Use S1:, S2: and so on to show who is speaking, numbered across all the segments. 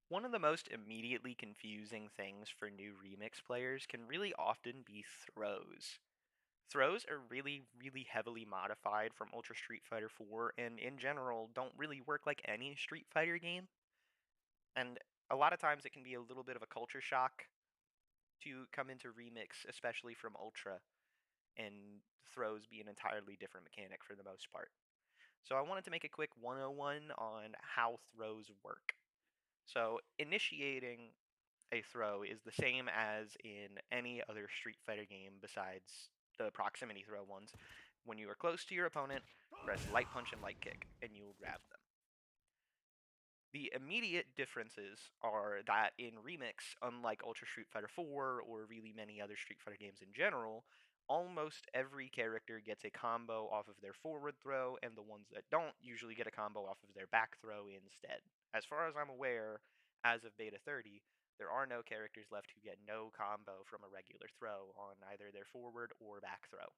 S1: One of the most immediately confusing things for new remix players can really often be throws. Throws are really heavily modified from Ultra Street Fighter 4 and in general don't really work like any Street Fighter game. And a lot of times it can be a little bit of a culture shock to come into remix, especially from Ultra, and throws be an entirely different mechanic for the most part. So I wanted to make a quick 101 on how throws work. So initiating a throw is the same as in any other Street Fighter game besides the proximity throw ones. When you are close to your opponent, press light punch and light kick, and you will grab them. The immediate differences are that in Remix, unlike Ultra Street Fighter 4 or really many other Street Fighter games in general, almost every character gets a combo off of their forward throw, and the ones that don't usually get a combo off of their back throw instead. As far as I'm aware, as of Beta 30, there are no characters left who get no combo from a regular throw on either their forward or back throw.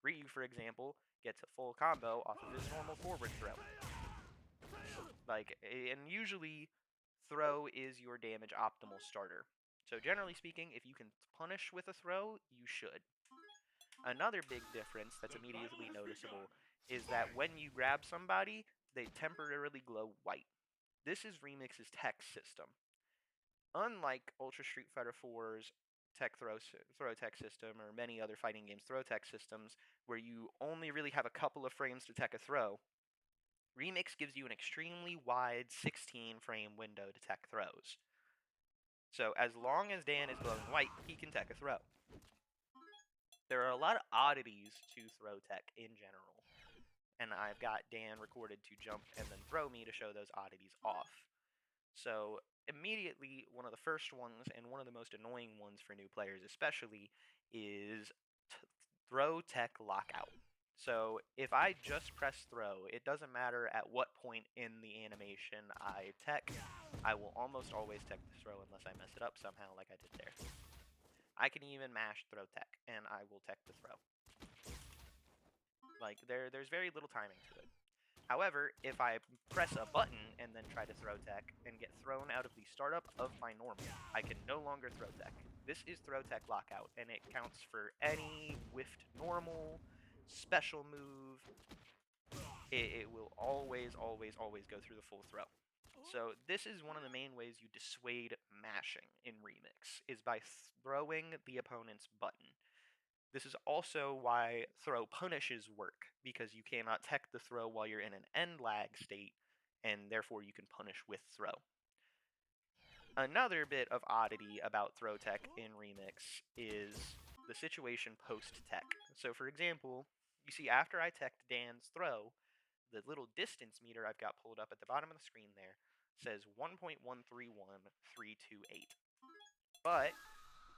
S1: Ryu, for example, gets a full combo off of his normal forward throw. And usually throw is your damage optimal starter. So generally speaking, if you can punish with a throw, you should. Another big difference that's immediately noticeable is that when you grab somebody, they temporarily glow white. This is Remix's tech system. Unlike Ultra Street Fighter 4's throw tech system or many other fighting games throw tech systems where you only really have a couple of frames to tech a throw, Remix gives you an extremely wide 16 frame window to tech throws. So as long as Dan is glowing white, he can tech a throw. There are a lot of oddities to throw tech in general, and I've got Dan recorded to jump and then throw me to show those oddities off. So immediately, one of the first ones, and one of the most annoying ones for new players especially, is throw tech lockout. So if I just press throw, it doesn't matter at what point in the animation I tech, I will almost always tech the throw unless I mess it up somehow like I did there. I can even mash throw tech, and I will tech the throw. There's very little timing to it. However, if I press a button and then try to throw tech and get thrown out of the startup of my normal, I can no longer throw tech. This is throw tech lockout, and it counts for any whiffed normal, special move. It will always go through the full throw. So this is one of the main ways you dissuade mashing in Remix, is by throwing the opponent's button. This is also why throw punishes work, because you cannot tech the throw while you're in an end lag state, and therefore you can punish with throw. Another bit of oddity about throw tech in Remix is the situation post-tech. So for example, you see after I teched Dan's throw, the little distance meter I've got pulled up at the bottom of the screen there says 1.131328. But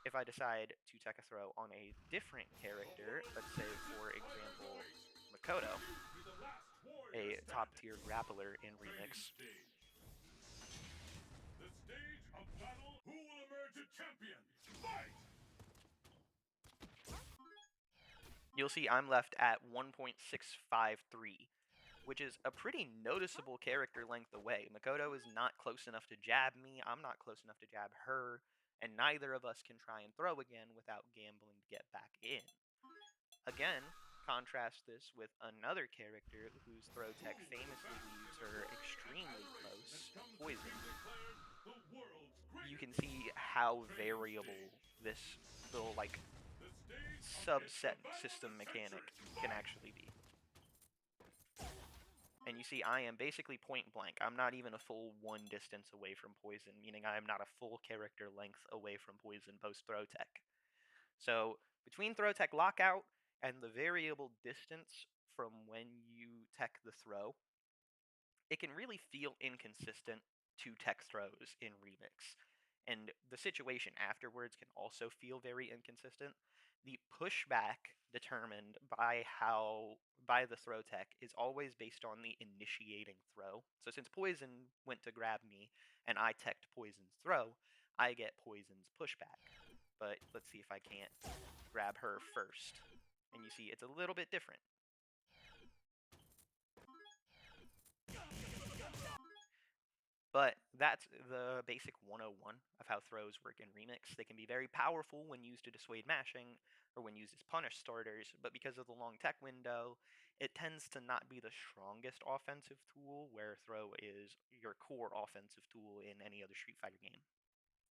S1: if I decide to tech a throw on a different character, let's say for example Makoto, a top tier grappler in Remix, you'll see I'm left at 1.653, which is a pretty noticeable character length away. Makoto is not close enough to jab me, I'm not close enough to jab her, and neither of us can try and throw again without gambling to get back in. Again, contrast this with another character whose throw tech famously leaves her extremely close, Poison. You can see how variable this little, subset system mechanic can actually be. And you see, I am basically point blank. I'm not even a full one distance away from Poison, meaning I am not a full character length away from Poison post throw tech. So between throw tech lockout and the variable distance from when you tech the throw, it can really feel inconsistent to tech throws in Remix. And the situation afterwards can also feel very inconsistent. The pushback determined by the throw tech is always based on the initiating throw. So since Poison went to grab me and I teched Poison's throw, I get Poison's pushback. But let's see if I can't grab her first. And you see it's a little bit different. But that's the basic 101 of how throws work in Remix. They can be very powerful when used to dissuade mashing or when used as punish starters, but because of the long tech window, it tends to not be the strongest offensive tool, where throw is your core offensive tool in any other Street Fighter game.